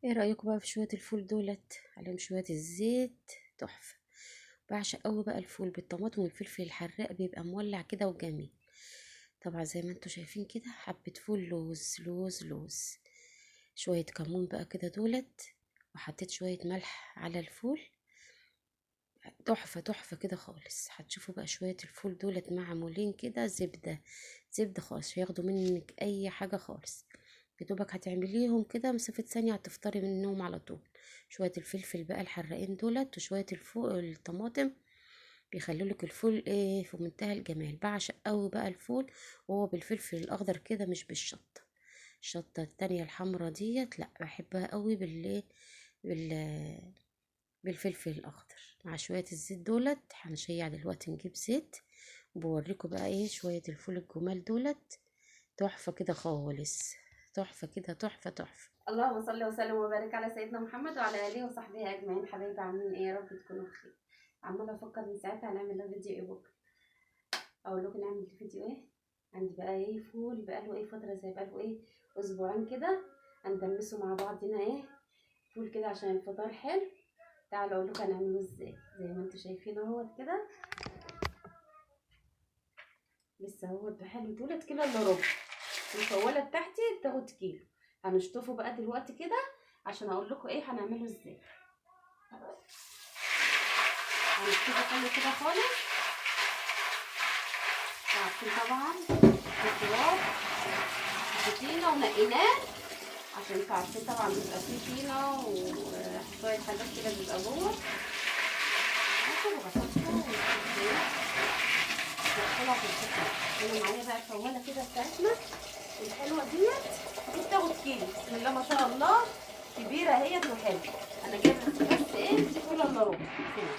ايه رأيكم بقى في شوية الفول دولت عليهم شوية الزيت؟ تحفة. بعشق قوي بقى الفول بالطماطم والفلفل الحراق، بيبقى مولع كده وجميل. طبعا زي ما انتوا شايفين كده حبة فول لوز لوز لوز، شوية كمون بقى كده دولت، وحطيت شوية ملح على الفول. تحفة تحفة كده خالص. هتشوفوا بقى شوية الفول دولت معمولين كده زبدة، زبدة خالص، مش هياخدوا منك اي حاجة خالص. يا دوبك هتعمليهم كده مسافة ثانية هتفطري منهم على طول. شوية الفلفل بقى الحراقين دولت وشوية الطماطم بيخلوا لك الفول ايه في منتهى الجمال. بعشق قوي بقى الفول وهو بالفلفل الاخضر كده، مش بالشطة. الشطة التانية الحمرا ديت لا، بحبها قوي بال بالفلفل الاخضر مع شويه الزيت دولت. هنشيع دلوقتي نجيب زيت، وبوريكم بقى ايه شويه الفول الجمال دولت. تحفه كده خالص، تحفه كده، تحفه تحفه. اللهم صل وسلم وبارك على سيدنا محمد وعلى اله وصحبه اجمعين. حبايبي عاملين ايه؟ يا رب تكونوا بخير. عماله افكر من ساعتها هنعمل له فيديو ايه بكره. اقول لكم نعمل فيديو ايه. عندي بقى ايه فول بقاله ايه فتره، زي بقاله ايه اسبوعين كده. هندمسه مع بعضنا ايه فول كده عشان الفطار حلو. تعالوا اقول لكم هنعمله ازاي. زي ما انتم شايفين اهوت كده، لسه اهوت بحاله دولت كيلو الا ربع. الفوله بتاعتي بتاخد كيلو. هنشطفه بقى دلوقتي كده عشان اقول لكم ايه هنعمله ازاي. هنشطفه حلو كده خالص. وعارفين طبعا الخضار حطينا ونقيناه، عشان انتوا عارفين طبعا بيبقى فيه طينه وشويه حاجات كده بيبقى جوه. هاخد وغسلته ونحطها في الفرن. هنا معايا بقى الفوله كده بتاعتنا الحلوه ديت. دي بتاخد كيلو، بسم الله ما شاء الله، كبيره اهيت وحلوه. انا جايبه بس ايه كيلو الا ربع كده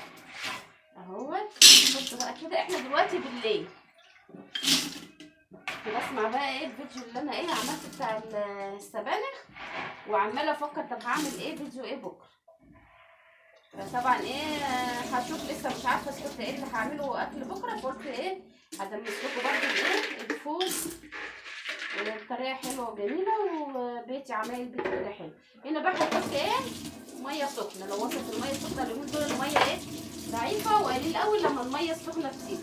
اهوت. نحط بقى كده. احنا دلوقتي بالليل بسمع بقى ايه الفيديو اللي انا ايه عملت بتاع السبانخ، وعماله افكر طب هعمل ايه فيديو ايه بكره. فطبعا ايه هشوف، لسه مش عارفه الصبح ايه اللي هعمله اكل بكره. فقلت ايه هدمس لكم برده الايه الفول بطريقه حلوه وجميله، وبيتي عمايل بيتي كده حلو. هنا بقى هحط ايه ميه سخنه. لو وصلت الميه السخنه اليومين دول الميه ايه ضعيفه، وقليل قوي لما الميه السخنه تسيب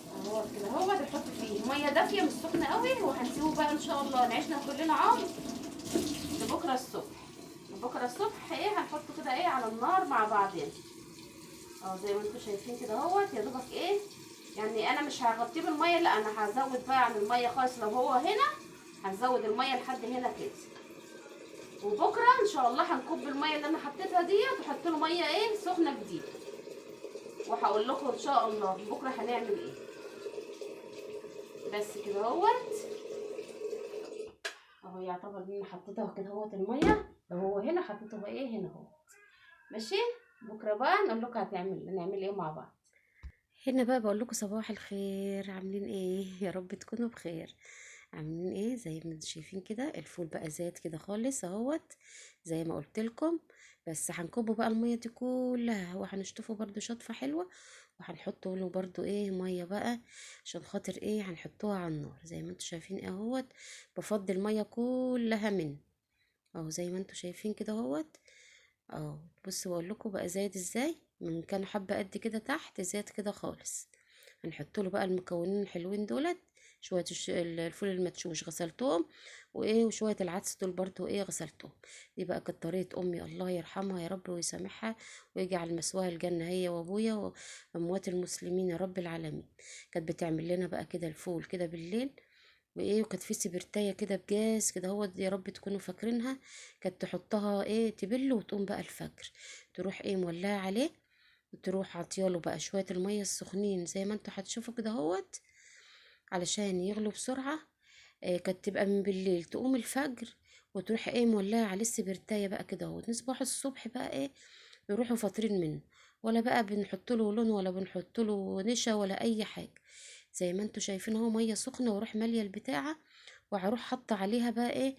اهو كده. هو بنحط فيه ميه دافيه مش سخنه قوي، وهنسيبه بقى ان شاء الله نعيشنا كلنا عمر لبكره الصبح. بكره الصبح ايه هنحطه كده ايه على النار مع بعضين اهو زي ما انتم شايفين كده اهوت. يا دوبك ايه يعني انا مش هغطيه بالميه، لا انا هزود بقى عن الميه خالص. لو هو هنا هنزود الميه لحد هنا كده، وبكره ان شاء الله هنكب الميه اللي انا حطيتها ديت واحط له ميه ايه سخنه جديده. وهقول لكم ان شاء الله بكره هنعمل ايه. بس كده اهوت اهو. يعتبر ان انا حطيتها كده اهوت الميه. لو هو هنا حطيته بقى ايه هنا اهو. ماشي. بكره بقى نقول لكم نعمل ايه مع بعض. هنا بقى بقول لكم صباح الخير، عاملين ايه؟ يا رب تكونوا بخير. عاملين ايه؟ زي ما انتم شايفين كده الفول بقى زاد كده خالص اهوت، زي ما قلت لكم. بس هنكبه بقى الميه دي كلها، وهنشطفه برضو شطفه حلوه، وهنحطه له برضو ايه ميه بقى عشان خاطر ايه هنحطوها على النار. زي ما انتم شايفين اهوت، بفضي الميه كلها منه اهو زي ما انتم شايفين كده اهوت. اه بصوا بقول لكم بقى زايد ازاي، من كان حبه قد كده تحت زاد كده خالص. هنحط له بقى المكونين الحلوين دولت. شويه الفول المدشوش غسلتهم، وايه وشويه العدس دول برضو ايه غسلتهم. دي بقى كانت طريقه امي، الله يرحمها يا رب ويسامحها ويجعل مثواها الجنه، هي وابويا واموات المسلمين يا رب العالمين. كانت بتعمل لنا بقى كده الفول كده بالليل، وايه وكانت في سبرتايه كده بجاز كده هو، يا رب تكونوا فاكرينها. كانت تحطها ايه تبل، وتقوم بقى الفجر تروح ايه مولعه عليه، وتروح عطياله بقى شويه الميه السخنين زي ما انتوا هتشوفوا كده هوت علشان يغلوا بسرعه. كانت تبقى من بالليل تقوم الفجر، وتروح ايه مولعه عليه السبرتايه بقى كده اهوت. نصبح الصبح بقى ايه يروحوا فاطرين منه، ولا بقى بنحط له لون ولا بنحط له نشا ولا اي حاجه. زي ما انتوا شايفين اهو ميه سخنه، واروح ماليه البتاعه، وهروح حاطه عليها بقى ايه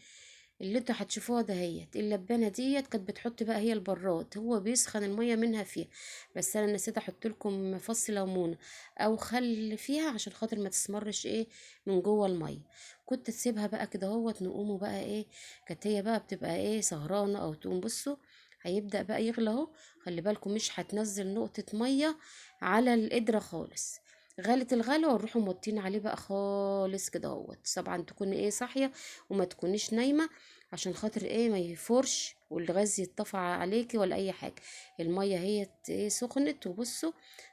اللي انتوا هتشوفوها دهيت اللبانه ديت كانت بتحط بقى هي البراد، هو بيسخن الميه منها فيها، بس انا نسيت احط لكم فص ليمونه او خل فيها عشان خاطر ما تسمرش ايه من جوه الميه. كنت تسيبها بقى كده هوت، نقوموا بقى ايه، كانت هي بقى بتبقى ايه سهرانه او تقوم. بصوا هيبدأ بقى يغلى اهو، خلي بالكم مش هتنزل نقطة مية على القدرة خالص. غالت الغلوة ونروحوا موطين عليه بقى خالص كده اهوت. طبعا تكوني ايه صاحية وما تكونيش نايمة عشان خاطر ايه ما يفورش والغاز يتطفى عليكي ولا اي حاجة. المية هي ايه سخنت، وبصوا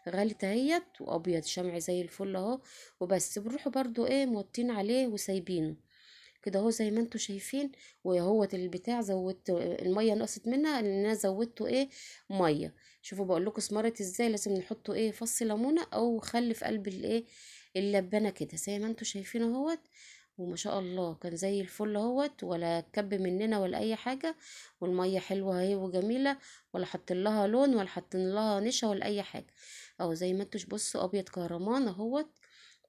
غلت اهيت وابيض شمع زي الفل اهو. وبس بنروحوا برضو ايه موطين عليه وسايبينه كده اهو زي ما انتوا شايفين. وهوت البتاع زودت الميه نقصت منها ان انا زودته ايه ميه. شوفوا بقول لكم اسمرت ازاي، لازم نحطه ايه فص ليمونه او خل في قلب الايه اللبانه كده زي ما انتوا شايفين اهوت. وما شاء الله كان زي الفل اهوت، ولا كب مننا ولا اي حاجه. والميه حلوه اهي وجميله، ولا حاطين لها لون ولا حاطين لها نشا ولا اي حاجه. اهو زي ما انتوا بصوا ابيض كهرمان اهوت.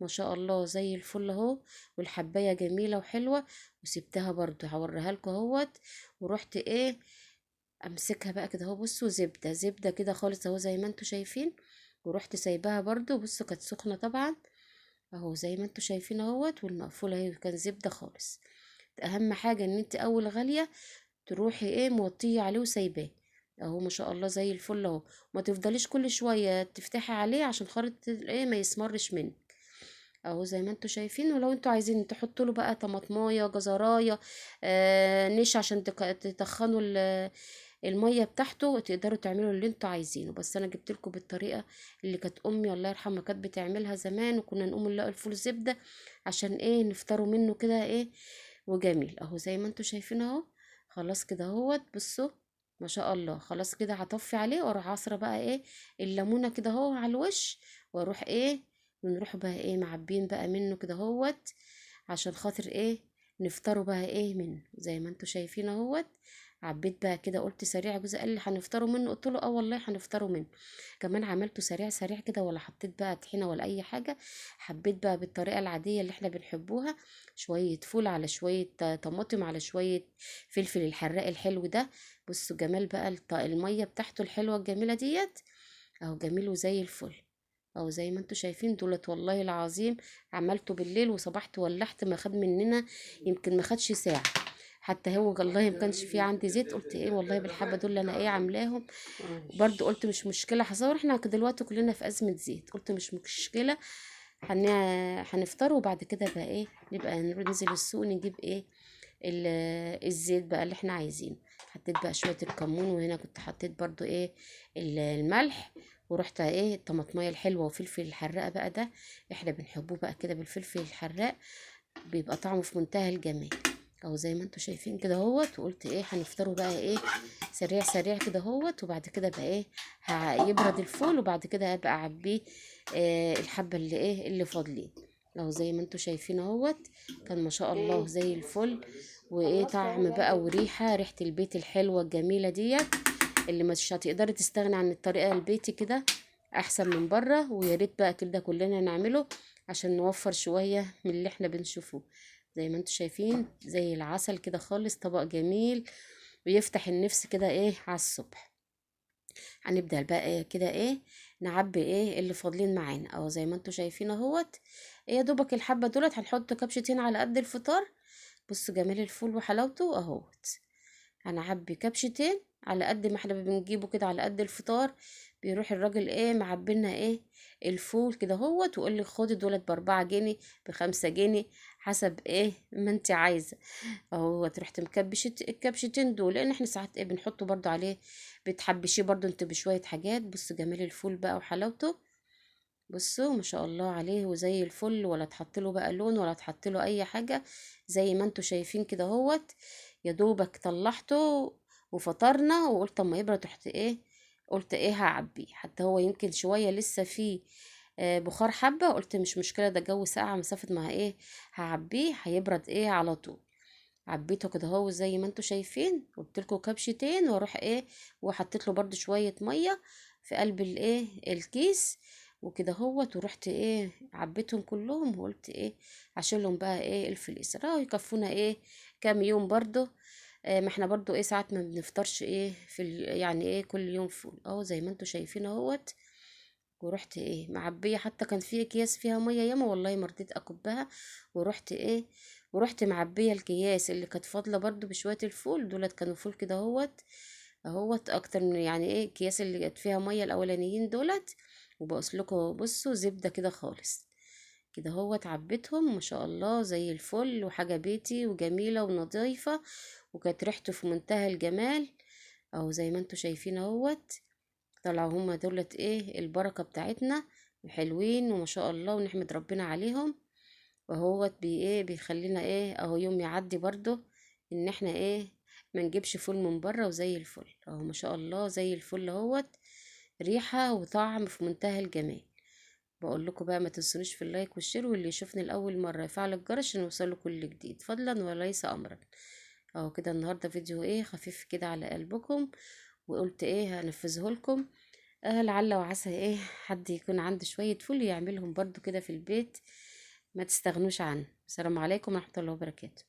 ما شاء الله زي الفل اهو. والحبايه جميله وحلوه. وسبتها برضو هوريها لكم اهوت. ورحت ايه امسكها بقى كده اهو. بصوا زبده زبده كده خالص اهو زي ما انتوا شايفين. ورحت سايباها برضو. بصوا كانت سخنه طبعا اهو زي ما انتوا شايفين اهوت. والمقفوله اهي كان زبده خالص. اهم حاجه ان انت اول غاليه تروحي ايه موطيه عليه وسايباه اهو. ما شاء الله زي الفل اهو. ما تفضليش كل شويه تفتحي عليه عشان خاطر ايه ما يسمرش منك اهو زي ما انتوا شايفين. ولو انتوا عايزين تحطوا له بقى طماطمايه جزرايه نشا عشان تتخنوا الميه بتاعته، تقدروا تعملوا اللي انتوا عايزينه. بس انا جبت لكم بالطريقه اللي كانت امي الله يرحمها كانت بتعملها زمان، وكنا نقوم نلاقي الفول زبده عشان ايه نفطروا منه كده ايه وجميل اهو زي ما انتوا شايفين اهو. خلاص كده اهوت بصوا ما شاء الله. خلاص كده هطفي عليه واروح عصره بقى ايه الليمونه كده اهو على الوش. واروح ايه ونروح بقى ايه معبين بقى منه كده اهوت عشان خاطر ايه نفطروا بقى ايه منه زي ما انتوا شايفين اهوت. عبيت بقى كده قلت سريع، جوزي قال لي هنفطروا منه، قلت له اه والله هنفطروا منه. كمان عملته سريع سريع كده ولا حطيت بقى طحينه ولا اي حاجه. حبيت بقى بالطريقه العاديه اللي احنا بنحبوها، شويه فول على شويه طماطم على شويه فلفل الحراق الحلو ده. بصوا جمال بقى الميه بتاعته الحلوه الجميله ديت اهو جميل وزي الفل. او زي ما انتوا شايفين دولت والله العظيم عملته بالليل وصبحت ولحت ما خد مننا يمكن ما خدش ساعة. حتى هو والله ما كانش في عندي زيت، قلت ايه والله بالحبة دول اللي انا ايه عاملاهم. برضو قلت مش مشكلة هصور احنا دلوقتي كلنا في أزمة زيت، قلت مش مشكلة هنفطر وبعد كده بقى ايه نبقى ننزل السوق نجيب ايه الزيت بقى اللي احنا عايزينه. حطيت بقى شوية الكمون، وهنا كنت حطيت برضو ايه الملح. ورحت ايه الطماطمية الحلوة وفلفل الحراق بقى ده احنا بنحبوه بقى كده بالفلفل الحراق، بيبقى طعمه في منتهى الجمال اهو زي ما انتوا شايفين كده اهوت. وقلت ايه هنفطروا بقى ايه سريع سريع كده اهوت. وبعد كده بقى ايه هيبرد الفول وبعد كده ابقى اعبيه الحبة اللي ايه اللي فاضلين اهو زي ما انتوا شايفين اهوت. كان ما شاء الله زي الفل. وايه طعم بقى وريحة ريحة البيت الحلوة الجميلة ديت اللي مش هتقدري تستغني عن الطريقة البيتي كده احسن من بره. ويا ريت بقى كده كلنا نعمله عشان نوفر شوية من اللي احنا بنشوفه. زي ما انتوا شايفين زي العسل كده خالص، طبق جميل ويفتح النفس كده ايه على الصبح. هنبدأ بقى إيه كده ايه نعبي ايه اللي فاضلين معانا اهو زي ما انتوا شايفين اهوت. ايه يا دوبك الحبة دولت هنحط كبشتين على قد الفطار. بصوا جمال الفول وحلاوته اهوت. هنعبي كبشتين على قد ما احنا بنجيبه كده على قد الفطار. بيروح الراجل ايه معبينا ايه الفول كده هوت ويقول لك خدي دولت ب4 جنيه ب5 جنيه حسب ايه ما انت عايزه اهو. رحت مكبشة الكبشتين دول لان احنا ساعات ايه بنحطه برضو عليه بتحبشيه برضو انت بشويه حاجات. بصوا جمال الفول بقى وحلاوته. بصوا ما شاء الله عليه وزي الفل، ولا تحط له بقى لون ولا تحط له اي حاجه زي ما انتوا شايفين كده هوت. يا دوبك طلعته وفطرنا وقلت اما يبرد رحت ايه قلت ايه هعبيه. حتى هو يمكن شويه لسه فيه بخار حبه، قلت مش مشكله ده جو ساقع مسافه مع ايه هعبيه هيبرد ايه على طول. عبيته كده هو زي ما انتوا شايفين. قلت لكم كبشتين واروح ايه وحطيت له برضو شويه ميه في قلب الايه الكيس وكده هوت. ورحت ايه عبيتهم كلهم وقلت ايه هشيلهم بقى ايه الفليس راهو يكفونا ايه كام يوم برضو. ما احنا برضو ايه ساعات ما بنفطرش ايه يعني ايه كل يوم فول اهو زي ما انتوا شايفين اهوت. ورحت ايه معبيه، حتى كان في اكياس فيها ميه ياما والله ما رضيت اكبها. ورحت ايه ورحت معبيه الكياس اللي كانت فاضله برضو بشويه الفول دولت، كانوا فول كده اهوت اكتر من يعني ايه الكياس اللي كانت فيها ميه الاولانيين دولت. وبقص لكم بصوا زبده كده خالص كده اهوت، عبيتهم ما شاء الله زي الفل وحاجه بيتي وجميله ونظيفه، وكانت ريحته في منتهى الجمال. اهو زي ما انتوا شايفين اهوت، طلعوا هما دولت ايه البركة بتاعتنا، حلوين وما شاء الله ونحمد ربنا عليهم. وهوت ايه بيخلينا ايه اهو يوم يعدي برضو ان احنا ايه ما نجيبش فول من بره، وزي الفل اهو ما شاء الله زي الفل اهوت، ريحة وطعم في منتهى الجمال. بقول لكم بقى ما تنسونيش في اللايك والشير، واللي يشوفني لاول مره يفعل الجرس عشان يوصله كل جديد فضلا وليس امرا. اهو كده النهارده فيديو ايه خفيف كده على قلبكم، وقلت ايه هنفذه لكم. لعل وعسى ايه حد يكون عنده شويه فول يعملهم برضو كده في البيت، ما تستغنوش عنه. السلام عليكم ورحمه الله وبركاته.